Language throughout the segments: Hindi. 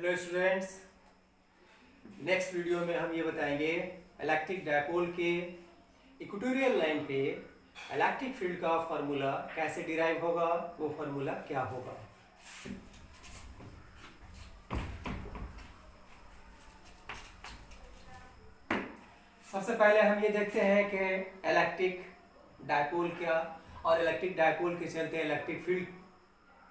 हेलो स्टूडेंट्स, नेक्स्ट वीडियो में हम ये बताएंगे इलेक्ट्रिक डायपोल के इक्वेटोरियल लाइन पे इलेक्ट्रिक फील्ड का फार्मूला कैसे डिराइव होगा, वो फार्मूला क्या होगा। सबसे पहले हम ये देखते हैं कि इलेक्ट्रिक डायपोल क्या और इलेक्ट्रिक डायपोल के चलते इलेक्ट्रिक फील्ड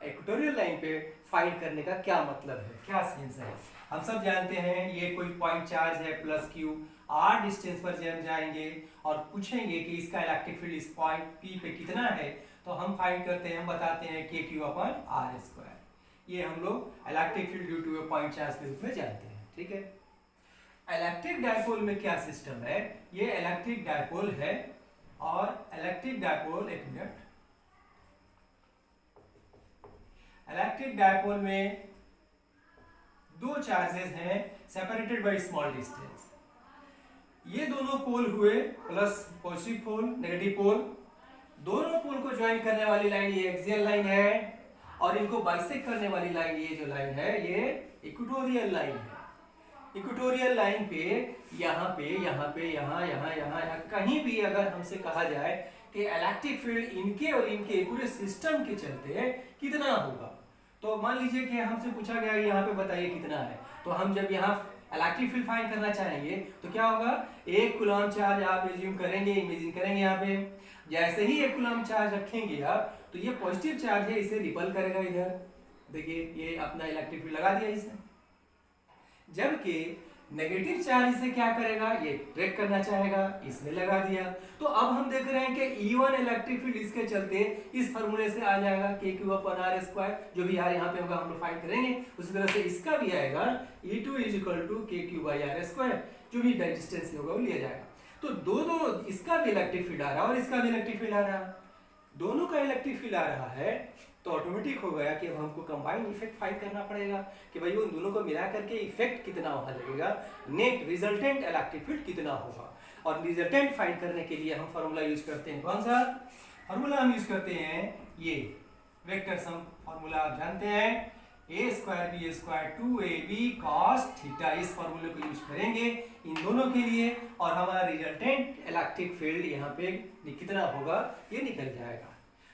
इक्वेटोरियल लाइन पे फाइंड करने का क्या मतलब है, क्या सेंस है। हम सब जानते हैं ये कोई पॉइंट चार्ज है प्लस क्यू, आर डिस्टेंस पर जब हम जाएंगे और पूछेंगे कि इसका इलेक्ट्रिक फील्ड इस पॉइंट पी पे कितना है, तो हम फाइंड करते हैं, हम बताते हैं के क्यू अपॉन आर स्क्वायर। ये हम लोग electric field due two point charge के रूप में जानते हैं। ठीक है, इलेक्ट्रिक डायपोल में क्या सिस्टम है, ये इलेक्ट्रिक डायपोल है और इलेक्ट्रिक डायपोल, एक मिनट, इलेक्ट्रिक डायपोल में दो चार्जेस हैं सेपरेटेड बाय स्मॉल डिस्टेंस। ये दोनों पोल हुए plus positive pole, negative pole, दोनों पोल को ज्वाइन करने वाली लाइन ये एक्सियल लाइन है और इनको बाइसेक्ट करने वाली लाइन ये जो लाइन है ये इक्वेटोरियल लाइन है। इक्वेटोरियल लाइन पे यहाँ पे यहाँ पे यहाँ यहाँ यहाँ यहाँ कहीं भी अगर हमसे कहा जाए कि इलेक्ट्रिक फील्ड इनके और इनके पूरे सिस्टम के चलते कितना होगा, तो मान लीजिए कि हमसे पूछा गया यहाँ पे बताइए कितना है, तो हम जब यहाँ इलेक्ट्रिक फील्ड फाइंड करना चाहेंगे तो क्या होगा, एक कूलम चार्ज आप एज्यूम करेंगे, इमेजिन करेंगे, यहाँ पे जैसे ही एक कूलम चार्ज रखेंगे आप, तो ये पॉजिटिव चार्ज है, इसे रिपल करेगा इधर, देखिए ये अपना इलेक्ट्रिक फील्ड लगा दिया इसने। जबकि नेगेटिव चार्ज से क्या करेगा, ये ब्रेक करना चाहेगा, इसने लगा दिया। तो अब हम देख रहे हैं कि E1 इलेक्ट्रिक फील्ड इसके चलते इस फार्मूले से आ जाएगा के क्यू अपॉन आर स्क्वायर, जो भी यार यहाँ पे होगा हम लोग फाइंड करेंगे, उसी तरह से इसका भी आएगा E2 इज इक्वल टू के क्यू बाई आर स्क्वायर, जो भी डिस्टेंस से होगा वो लिया जाएगा। तो दो इसका भी इलेक्ट्रिक फील्ड आ रहा है और इसका भी इलेक्ट्रिक फील्ड आ रहा है, दोनों का इलेक्ट्रिक फील्ड आ रहा है, तो ऑटोमेटिक हो गया कि अब हमको कंबाइंड इफेक्ट फाइंड करना पड़ेगा कि भाई उन दोनों को मिला करके इफेक्ट कितना वहां लगेगा, नेट रिजल्टेंट इलेक्ट्रिक फील्ड कितना होगा। और रिजल्टेंट फाइंड करने के लिए हम फार्मूला यूज करते हैं, कौन सा फार्मूला हम यूज करते हैं, ये वेक्टर सम फार्मूला आप जानते हैं, a square B square 2ab cos theta, इस फार्मूले को यूज करेंगे इन दोनों के लिए और हमारा रिजल्टेंट इलेक्ट्रिक फील्ड यहाँ पे कितना होगा ये निकल जाएगा।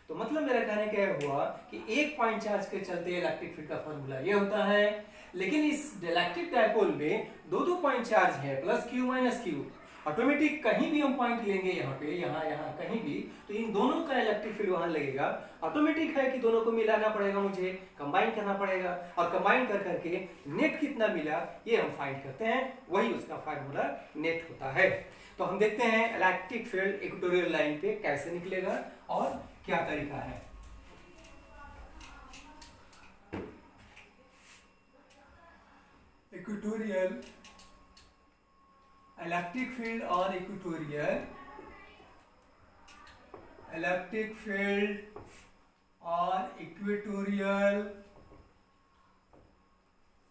तो मतलब मेरा कहने क्या हुआ कि एक पॉइंट चार्ज के चलते इलेक्ट्रिक फील्ड का फार्मूला ये होता है, लेकिन इस इलेक्ट्रिक डायपोल में दो पॉइंट चार्ज है plus Q minus Q, automatic कहीं भी हम पॉइंट लेंगे यहाँ पे यहाँ यहाँ कहीं भी, तो इन दोनों का इलेक्ट्रिक फील्ड वहां लगेगा। ऑटोमेटिक है कि दोनों को मिलाना पड़ेगा, मुझे कंबाइन करना पड़ेगा और कंबाइन कर करके नेट कितना मिला ये हम फाइंड करते हैं, वही उसका फार्मूला नेट होता है। तो हम देखते हैं इलेक्ट्रिक फील्ड इक्वेटोरियल लाइन पे कैसे निकलेगा और क्या तरीका है। इक्वेटोरियल इलेक्ट्रिक फील्ड और इक्वेटोरियल इलेक्ट्रिक फील्ड और इक्वेटोरियल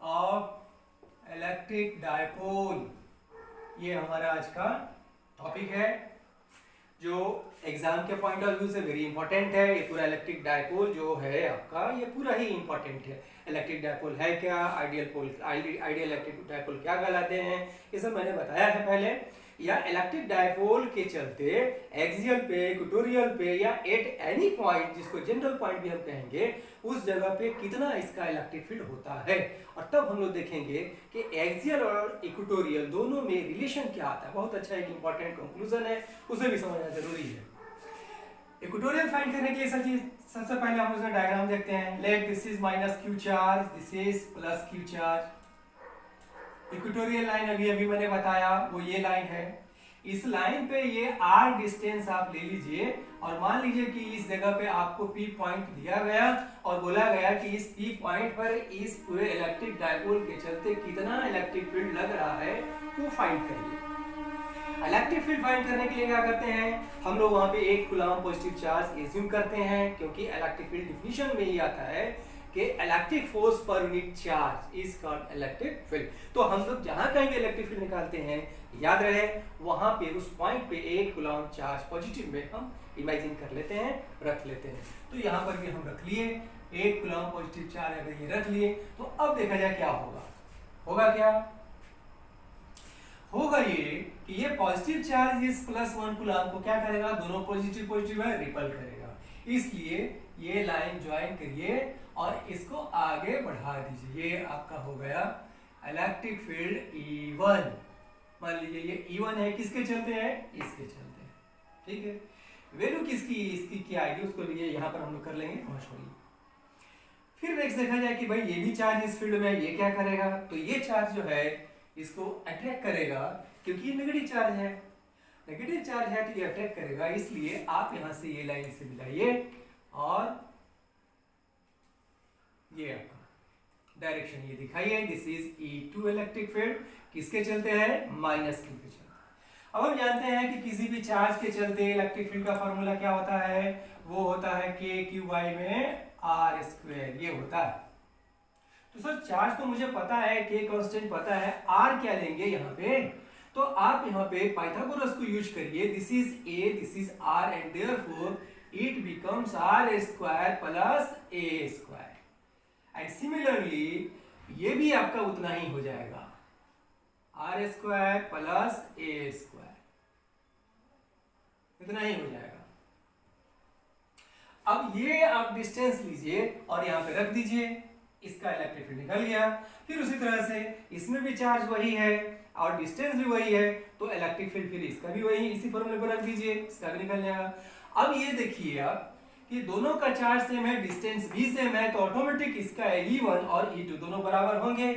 ऑफ इलेक्ट्रिक डायपोल, ये हमारा आज का टॉपिक है जो एग्जाम के पॉइंट ऑफ व्यू से वेरी इंपॉर्टेंट है। ये पूरा इलेक्ट्रिक डायपोल जो है आपका ये पूरा ही इंपॉर्टेंट है। इलेक्ट्रिक डायपोल है क्या, आइडियल इलेक्ट्रिक डायपोल क्या कहलाते हैं, ये सब मैंने बताया है पहले। या इलेक्ट्रिक डायपोल के चलते एक्सियल पे, इक्वेटोरियल पे या एट एनी पॉइंट, जिसको जनरल पॉइंट भी हम कहेंगे, उस जगह पे कितना इसका इलेक्ट्रिक फील्ड होता है। और तब हम लोग देखेंगे कि एक्सियल और इक्वेटोरियल दोनों में रिलेशन क्या आता है। बहुत अच्छा एक इंपॉर्टेंट कंक्लूजन है, उसे भी समझना जरूरी है। इक्वेटोरियल फाइंड करने के लिए सबसे पहले हम उसका डायग्राम देखते हैं। Let this is minus Q charge, this is plus Q charge. Equatorial line अभी मैंने बताया वो ये लाइन है, इस लाइन पे ये आर डिस्टेंस आप ले लीजिए और मान लीजिए कि इस जगह पे आपको पी पॉइंट दिया गया और बोला गया कि इस पी पॉइंट पर इस पूरे इलेक्ट्रिक डायपोल के चलते कितना इलेक्ट्रिक फील्ड लग रहा है वो फाइंड करिए। इलेक्ट्रिक फील्ड फाइंड करने के लिए क्या करते हैं, हम लोग वहां पे एक कूलम पॉजिटिव चार्ज एज्यूम करते हैं, क्योंकि इलेक्ट्रिक फील्ड डिफिनिशन में ही आता है कि electric force per unit charge is called electric field. तो हम लोग जहां कहीं भी इलेक्ट्रिक फील्ड निकालते हैं, याद रहे वहां पे उस पॉइंट पे एक कूलम चार्ज पॉजिटिव में हम इमेजिन कर लेते हैं, रख लेते हैं। तो यहाँ पर भी हम रख लिए, एक कूलम पॉजिटिव चार्ज अगर ये रख लिए, तो अब देखा जाए क्या होगा। होगा क्या? होगा ये कि ये पॉजिटिव चार्ज इस +1 कूलम को क्या करेगा, दोनों पॉजिटिव पॉजिटिव है, रिपल करेगा। इसलिए ये लाइन ज्वाइन करिए और इसको आगे बढ़ा दीजिए। ये आपका हो गया इलेक्ट्रिक फील्ड E1। मान लीजिए ये E1 है, किसके चलते है, इसके चलते हैं। ठीक है, वैल्यू किसकी, इसकी क्या आएगी उसको लिए यहाँ पर हम लोग कर लेंगे, वहां छोड़िए। फिर नेक्स्ट देखा जाए कि भाई ये भी चार्ज इस फील्ड में, ये क्या करेगा, तो ये चार्ज जो है इसको अट्रैक्ट करेगा, क्योंकि ये नेगेटिव चार्ज है, नेगेटिव चार्ज है तो ये अट्रैक्ट करेगा। इसलिए आप यहां से ये लाइन से मिलाइए और ये आपका डायरेक्शन ये दिखाइए, this is E2 electric field, किसके चलते हैं, माइनस Q के चलते। अब हम जानते हैं कि किसी भी चार्ज के चलते इलेक्ट्रिक फील्ड का फॉर्मूला क्या होता है, वो होता है KQY में R², ये होता है। तो सर चार्ज तो मुझे पता है, K कांस्टेंट पता है, R क्या लेंगे यहाँ पे, तो आप यहाँ पे पाइथागोरस को यूज करिए, this is A, this is R and therefore it becomes R² plus A²। And similarly ये भी आपका उतना ही हो जाएगा, R² प्लस A², इतना ही हो जाएगा। अब ये आप डिस्टेंस लीजिए और यहाँ पे रख दीजिए, इसका इलेक्ट्रिक फील्ड निकल गया। फिर उसी तरह से इसमें भी चार्ज वही है और डिस्टेंस भी वही है, तो इलेक्ट्रिक फील्ड फिर इसका भी वही, इसी फॉर्मूले पर रख दीजिए, इसका भी निकल जाएगा। अब ये देखिए आप कि दोनों का चार्ज सेम है, डिस्टेंस भी सेम है, तो ऑटोमेटिक इसका E1 और E2 दोनों बराबर होंगे,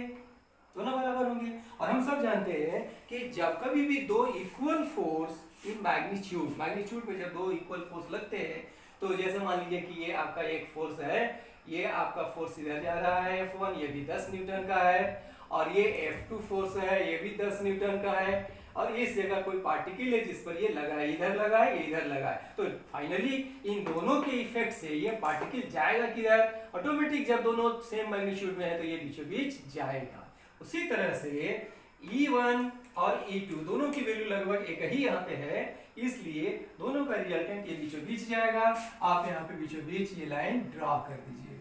दोनों बराबर होंगे। और हम सब जानते हैं कि जब कभी भी दो इक्वल फोर्स इन मैग्नीट्यूड में जब दो इक्वल फोर्स लगते हैं, तो जैसे मान लीजिए कि ये आपका एक फोर्स है, ये आपका फोर्स इधर जा रहा है F1, ये भी 10 न्यूटन का है, और ये F2 फोर्स है, ये भी 10 न्यूटन का है, और इस जगह कोई पार्टिकल है जिस पर ये लगा है, इधर लगा है, ये इधर लगा है, तो फाइनली इन दोनों के इफेक्ट से ये पार्टिकल जाएगा किधर, ऑटोमेटिक जब दोनों सेम मैग्नीट्यूड में है तो ये बीचों बीच जाएगा। उसी तरह से E1 और E2 दोनों की वैल्यू लगभग एक ही यहाँ पे है, इसलिए दोनों का रिजल्टेंट ये बीचों बीच जाएगा। आप यहाँ पे बीचों बीच ये लाइन ड्रॉ कर दीजिए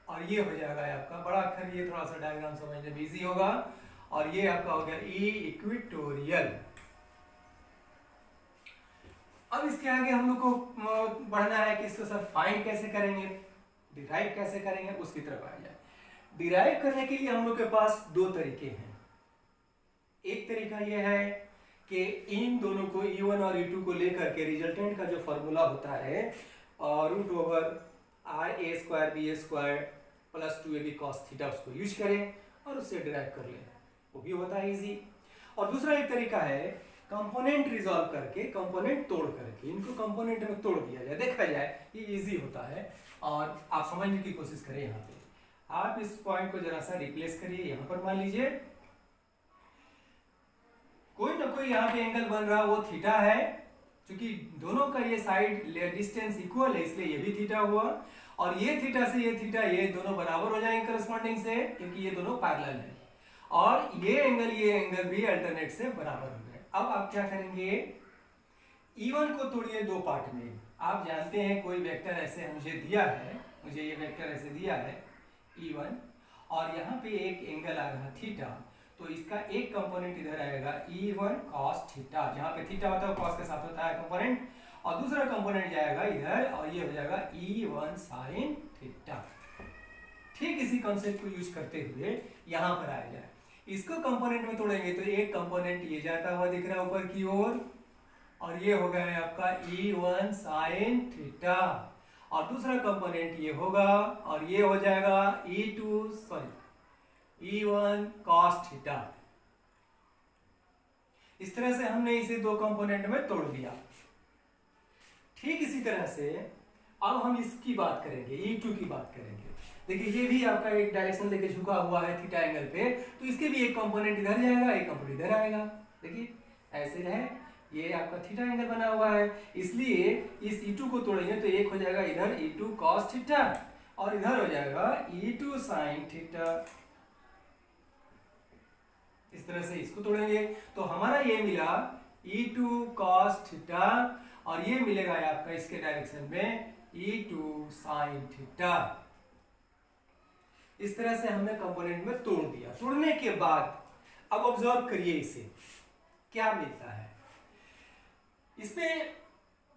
और ये हो जाएगा आपका बड़ा अक्षर, ये थोड़ा सा डायग्राम समझने में इजी होगा, और ये आपका हो गया E इक्वेटोरियल। अब इसके आगे हम लोग को बढ़ना है कि इसको सर फाइंड कैसे करेंगे, डिराइव कैसे करेंगे, उसकी तरफ आ जाए। डिराइव करने के लिए हम लोग के पास दो तरीके हैं। एक तरीका यह है कि इन दोनों को E1 और E2 को लेकर के रिजल्टेंट का जो फॉर्मूला होता है √RA² BA² + 2AB cos theta, उसको यूज करें और उससे डिराइव कर लें, वो भी होता है इजी। और दूसरा एक तरीका है कंपोनेंट रिजॉल्व करके, कंपोनेंट तोड़ करके, इनको कंपोनेंट में तोड़ दिया जाए, देखा जाए, ये इजी होता है और आप समझने की कोशिश करें। यहाँ पे आप इस पॉइंट को जरा सा रिप्लेस करिए, यहाँ पर मान लीजिए कोई ना कोई यहाँ पे एंगल बन रहा, वो थीटा है, क्योंकि दोनों का ये साइड डिस्टेंस इक्वल है, इसलिए ये भी थीटा हुआ, और ये थीटा से ये थीटा, ये दोनों बराबर हो जाएंगे करस्पॉन्डिंग से, क्योंकि ये दोनों पैरेलल है, और ये एंगल भी अल्टरनेट से बराबर हो गए। अब आप क्या करेंगे, E1 को तोड़िए दो पार्ट में। आप जानते हैं कोई वेक्टर ऐसे मुझे दिया है, मुझे ये वेक्टर ऐसे दिया है E1, और यहाँ पे एक एंगल आ रहा थीटा, तो इसका एक कंपोनेंट इधर आएगा E1 cos थीटा, जहाँ पे थीटा होता है cos के साथ होता है कंपोनेंट, और दूसरा कंपोनेंट जाएगा इधर और ये हो जाएगा E1 sin थीटा। ठीक इसी कॉन्सेप्ट को यूज करते हुए यहाँ पर आ जाए, इसको कंपोनेंट में तोड़ेंगे तो एक कंपोनेंट ये जाता हुआ दिख रहा है ऊपर की ओर, और ये हो गया आपका E1 sin थीटा, और दूसरा कंपोनेंट ये होगा और ये हो जाएगा E1 cos थीटा। इस तरह से हमने इसे दो कंपोनेंट में तोड़ दिया। ठीक इसी तरह से अब हम इसकी बात करेंगे, E2 की बात करेंगे। देखिए ये भी आपका एक डायरेक्शन लेके झुका हुआ है थीटा एंगल पे, तो इसके भी एक कंपोनेंट इधर जाएगा, एक कंपोनेंट इधर आएगा। देखिए ऐसे है, ये आपका थीटा एंगल बना हुआ है, इसलिए इस E2 को तोड़ेंगे तो एक हो जाएगा इधर E2 cos थीटा, और इधर हो जाएगा E2 sin थीटा। इस तरह से इसको तोड़ेंगे तो हमारा ये मिला E2 cos थीटा, और ये मिलेगा आपका इसके डायरेक्शन में E2 sin थीटा। इस तरह से हमने कंपोनेंट में तोड़ दिया। तोड़ने के बाद अब ऑब्जर्व करिए इसे क्या मिलता है। इसमें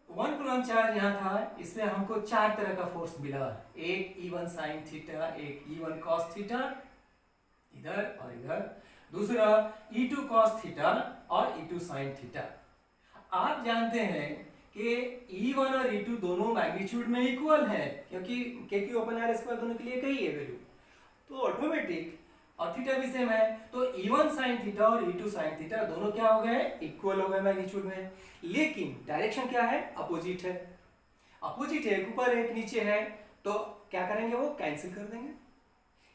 1 कूलम चार्ज यहाँ था, इसमें हमको 4 तरह का फोर्स मिला। एक E1 साइन थीटा, एक E1 कॉस थीटा इधर और इधर, दूसरा E2 कॉस थीटा और E2 साइन थीटा। आप जानते हैं कि E1 और E2 दोनों मैग्नीट्यूड में इक्वल है, क्योंकि KQ ओपन आर स्क्वायर दोनों के लिए एक ही है वैल्यू, तो ऑटोमेटिक, और थीटा भी सेम है, तो E1 साइन थीटा और E2 साइन थीटा दोनों क्या हो गए, इक्वल हो गए मैग्नीट्यूड में। लेकिन डायरेक्शन क्या है, अपोजिट है। अपोजिट है, ऊपर एक नीचे है, तो क्या करेंगे, वो कैंसिल कर देंगे।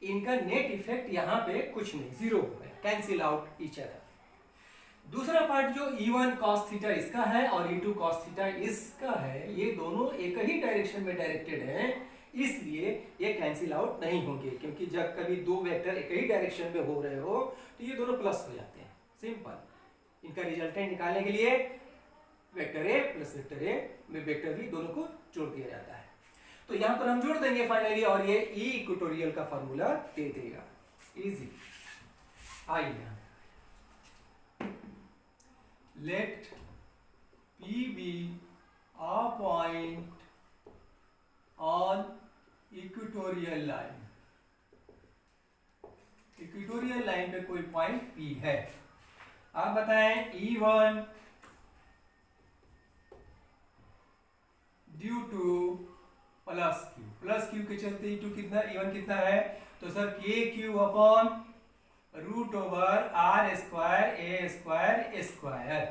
इनका नेट इफेक्ट यहाँ पे कुछ नहीं, जीरो हो गया, कैंसिल आउट ईच अदर। दूसरा पार्ट जो E1 cos थीटा इसका है और E2 cos थीटा इसका है, ये दोनों एक ही डायरेक्शन में डायरेक्टेड हैं, इसलिए ये कैंसिल आउट नहीं होंगे, क्योंकि जब कभी दो वेक्टर एक ही डायरेक्शन में हो रहे हो तो ये दोनों प्लस हो जाते हैं। सिंपल। इनका रिजल्टेंट निकालने के लिए vector A plus vector A में वेक्टर बी दोनों को जोड़ दिया जाता है। तो यहां पर हम जोड़ देंगे फाइनली, और ये ई इक्वेटोरियल का फॉर्मूला दे देगा। इजी। आइए, let P be a point on equatorial line। Equatorial line पे कोई पॉइंट P है। आप बताएं E1 due two plus Q के चलते E2 कितना, E1 कितना है, तो sir KQ upon root over R square A square square.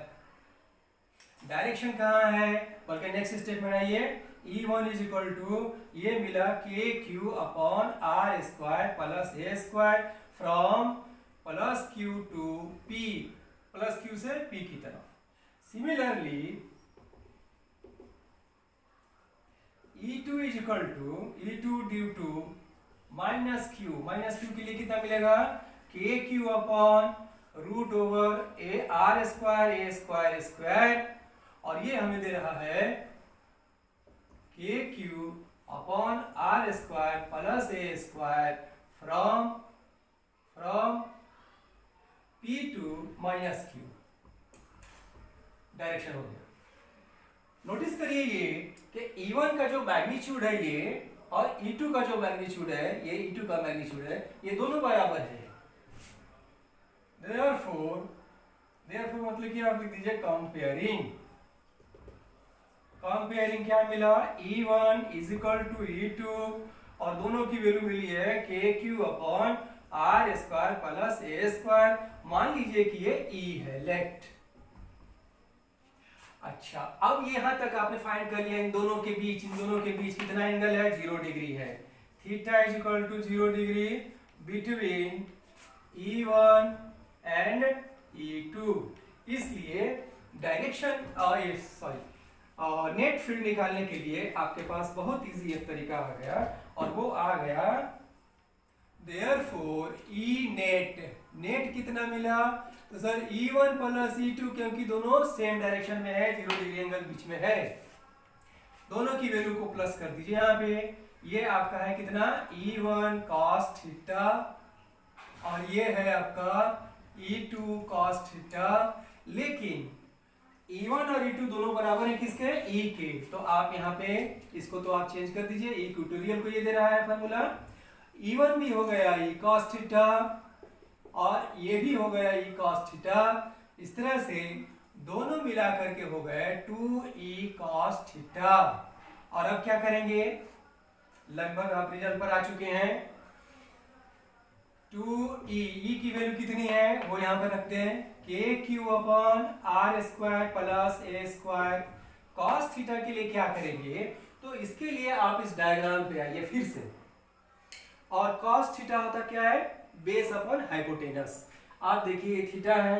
Direction कहाँ है, बल्कि नेक्स्ट स्टेप में आइए, E1 इज इक्वल टू ये मिला KQ upon R square plus A square from plus Q to P, plus Q से P की तरफ। Similarly E2 is equal to E2 due to minus Q के लिए कितना मिलेगा, KQ upon root over A R square square, और ये हमें दे रहा है KQ upon R square plus A square from P to minus Q। Direction हो गया। नोटिस करिए ये कि E1 का जो मैग्नीट्यूड है ये, और E2 का जो मैग्नीट्यूड है ये, E2 का मैग्नीट्यूड है, ये दोनों बराबर है। Therefore मतलब कि आप लिख दीजिए कंपेयरिंग क्या मिला, E1 is equal to E2, और दोनों की वैल्यू मिली है KQ upon R square plus A square. मान लीजिए कि ये E है, लेट। अच्छा, अब यहां तक आपने फाइंड कर लिया इन दोनों के बीच कितना एंगल है, 0 डिग्री है। Theta is equal to 0 degree between E1 and E2। इसलिए डायरेक्शन नेट फील्ड निकालने के लिए आपके पास बहुत इजी एक तरीका आ गया, और वो आ गया देयरफॉर E नेट कितना मिला, तो सर E1 प्लस E2, क्योंकि दोनों सेम डायरेक्शन में है, 0 डिग्री एंगल बीच में है, दोनों की वैल्यू को प्लस कर दीजिए यहाँ पे। ये आपका है कितना, E1 cos थीटा, और ये है आपका E2 cos थीटा। लेकिन E1 और E2 दोनों बराबर है किसके, E के, तो आप यहाँ पे इसको तो आप चेंज कर दीजिए, इक्वेटोरियल को ये दे रहा है फॉर्मूला। E1 भी हो गया E cos थीटा, और ये भी हो गया E cos थीटा। इस तरह से दोनों मिला करके हो गए 2E cos थीटा। और अब क्या करेंगे, लगभग आप रिजल्ट पर आ चुके हैं। 2E की वैल्यू कितनी है वो यहां पर रखते हैं, KQ upon R square plus A square. Cos theta के लिए क्या करेंगे, तो इसके लिए आप इस डायग्राम पे आइए फिर से, और कॉस थीटा होता क्या है, बेस अपॉन हाइपोटेनस। आप देखिए थीटा है,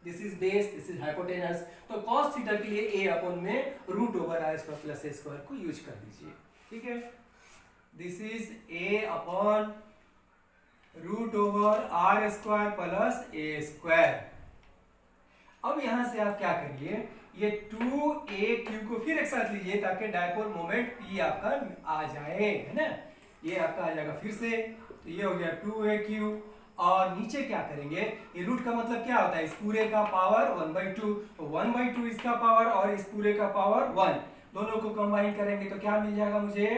this is base, this is hypotenuse, तो कॉस थीटा के लिए ए अपॉन में root over R square plus A square को यूज कर दीजिए। ठीक है, this is A upon root over R square plus A square. अब यहां से आप क्या करिए, ये 2AQ को फिर एक साथ लीजिए ताकि डायपोल मोमेंट P आपका आ जाए, है ना, ये आपका आ जाएगा फिर से। तो ये हो गया 2a³ और नीचे क्या करेंगे, ये रूट का मतलब क्या होता है, इस पूरे का पावर 1/2, तो 1/2 इसका पावर और इस पूरे का पावर 1, दोनों को कंबाइन करेंगे तो क्या मिल जाएगा मुझे,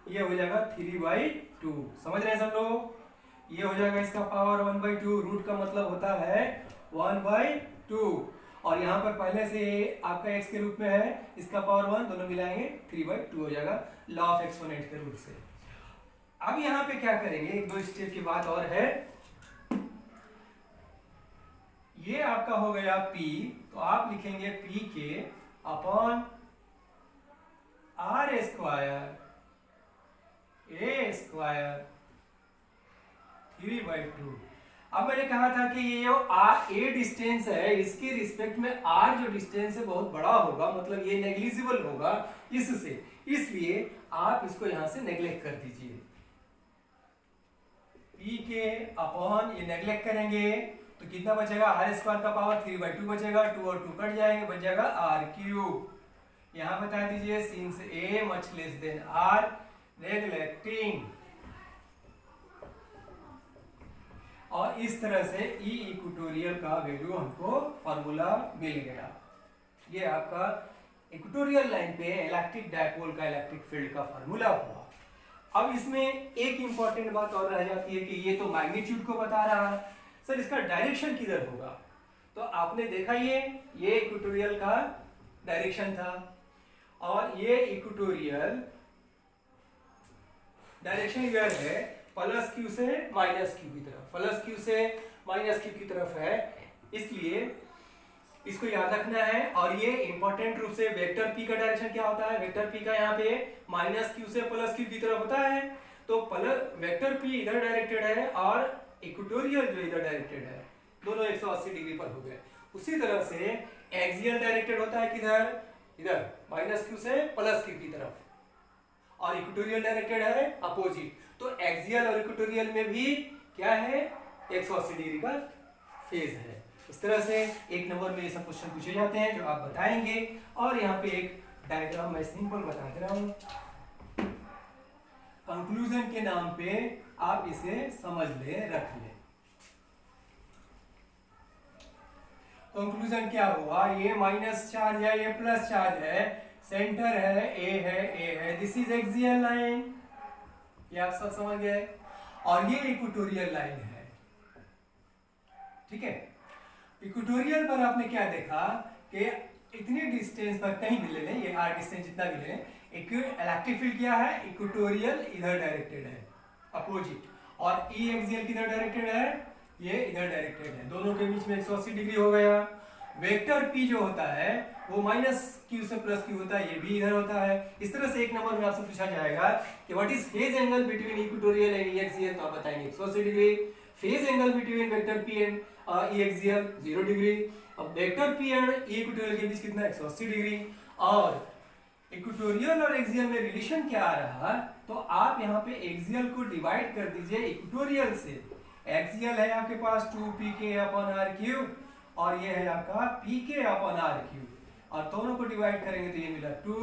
ये हो जाएगा 3/2। समझ रहे हैं सब लोग, ये हो जाएगा इसका पावर 1/2, रूट का मतलब होता है 1/2 और यहाँ पर पहले से आपका x के रूप में है, इसका पावर 1, दोनों मिलाएंगे 3/2 हो जाएगा, लॉ ऑफ एक्सपोनेंट के रूट से। अब यहाँ पे क्या करेंगे, एक दो स्टेप की बात और है, ये आपका हो गया p, तो आप लिखेंगे p के upon r square a square 3/2। अब मैंने कहा था कि ये जो a डिस्टेंस है, इसके रिस्पेक्ट में r जो डिस्टेंस है बहुत बड़ा होगा, मतलब ये नेग्लिजिबल होगा इससे, इसलिए आप इसको यहां से नेग्लेक्ट कर दीजिए। p के अपॉन ये नेग्लेक्ट करेंगे तो कितना बचेगा, r स्क्वायर का पावर 3/2 बचेगा, 2 और 2 कट जाएंगे, बच जाएगा r³। यहां बता दीजिए since a much less than r, neglecting, और इस तरह से E इक्वेटोरियल का वैल्यू हमको फॉर्मूला मिल गया। ये आपका इक्वेटोरियल लाइन पे इलेक्ट्रिक डायपोल का इलेक्ट्रिक फील्ड का फॉर्मूला हुआ। अब इसमें एक इंपॉर्टेंट बात और रह जाती है कि ये तो मैग्नीट्यूड को बता रहा है, सर इसका डायरेक्शन किधर होगा, तो आपने देखा ये इक्वेटोरियल का डायरेक्शन था और ये इक्वेटोरियल डायरेक्शन इधर है +q से -q की तरफ, +q से -q की तरफ है, इसलिए इसको याद रखना है। और ये इंपॉर्टेंट रूप से वेक्टर p का डायरेक्शन क्या होता है, वेक्टर p का यहाँ पे -q से +q की तरफ होता है, तो वेक्टर p इधर डायरेक्टेड है और इक्वेटोरियल जो इधर डायरेक्टेड है, दोनों 180 डिग्री पर हो गए। उसी तरह से एक्सियल डायरेक्टेड होता है किधर, इधर -q से +q की तरफ, और इक्वेटोरियल डायरेक्टेड है अपोजिट, तो एक्सियल और इक्वेटोरियल में भी क्या है, 180 डिग्री का फेज है। इस तरह से एक नंबर में ये सब क्वेश्चन पूछे जाते हैं जो आप बताएंगे, और यहाँ पे एक डायग्राम मैं सिंपल बता दे रहा हूँ, कंक्लूजन के नाम पे आप इसे समझ ले, रख ले। कंक्लूजन क्या हुआ, ये माइनस चार्ज है, ये प्लस चार्ज है, सेंटर है A है, दिस इज एक्सियल लाइन, ये आप सब समझ गए, और ये इक्वेटोरियल लाइन है, ठीक है। इक्वेटोरियल पर आपने क्या देखा कि इतनी डिस्टेंस पर कहीं भी ले लें, ये r डिस्टेंस जितना भी ले लें, इलेक्ट्रिक फील्ड क्या है, इक्वेटोरियल इधर डायरेक्टेड है अपोजिट, और ई एक्सियल किधर डायरेक्टेड है, ये इधर डायरेक्टेड है, दोनों के बीच में 180 डिग्री हो गया। वेक्टर p जो होता है वो -q से +q होता है, ये भी इधर होता है। इस तरह से एक नंबर में आपसे पूछा जाएगा कि what is phase angle between equatorial and E axial, तो आप बताएंगे 180 degree. Phase angle between vector p and E axial 0 degree. अब vector p and E equatorial के बीच कितना, 180 डिग्री। और इक्वेटोरियल और एक्सियल में रिलेशन क्या आ रहा, तो आप यहाँ पे एक्सियल को डिवाइड कर दीजिए इक्वेटोरियल से। एक्सियल है आपके पास 2pk/r³ और ये है आपका pk/r³, और दोनों को डिवाइड करेंगे तो ये मिला 2,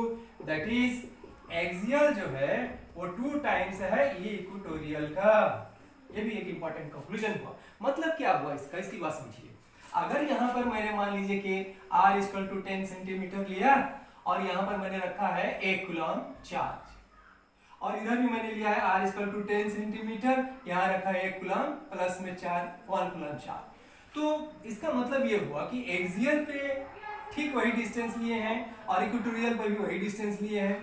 दैट इज एक्सियल जो है वो 2 टाइम्स है ये इक्वेटोरियल का। ये भी एक इंपॉर्टेंट कंक्लूजन हुआ। मतलब क्या हुआ इसका, इसकी बात समझिए। अगर यहाँ पर मैंने मान लीजिए कि r = 10 सेंटीमीटर लिया और यहाँ पर मैंने रखा है 1 कूलम चार्ज, और इधर भी मैंने लिया है r = 10 सेंटीमीटर, यहाँ रखा है 1 कूलम प्लस में 1 कूलम चार्ज, तो इसका मतलब ये हुआ कि एक्सियल पे ठीक वही डिस्टेंस लिए हैं और इक्वेटोरियल पे भी वही डिस्टेंस लिए हैं,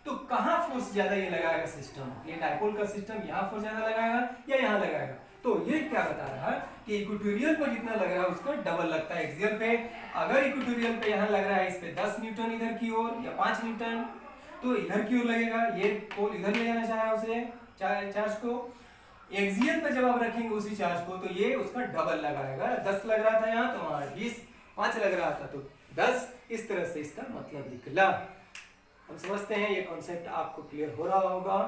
तो कहाँ फोर्स ज्यादा ये लगाएगा सिस्टम, ये डायपोल का सिस्टम यहाँ फोर्स ज्यादा लगाएगा या यहाँ लगाएगा, तो ये क्या बता रहा है कि इक्वेटोरियल पर जितना लग रहा है उसका डबल लगता है एक्सियल पे। अगर इक्वेटोरियल पे यहाँ लग रहा है इस पे 10 न्यूटन इधर की ओर या 5 न्यूटन, तो इधर की ओर लगेगा, ये पोल इधर ले जाना चाहे उसे चार्ज को, एक्सियल पे जब आप रखेंगे उसी चार्ज को तो ये उसका डबल लगाएगा। 10 लग रहा था यहाँ तो वहां 20, 5 लग रहा था तो 10, इस तरह से इसका मतलब निकला। हम समझते हैं ये कॉन्सेप्ट आपको क्लियर हो रहा होगा।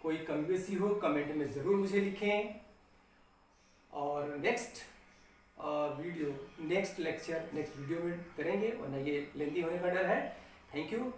कोई कमी बेसी हो कमेंट में जरूर मुझे लिखें, और नेक्स्ट वीडियो नेक्स्ट वीडियो में करेंगे, वरना ये लेंथी होने का डर है। Thank you.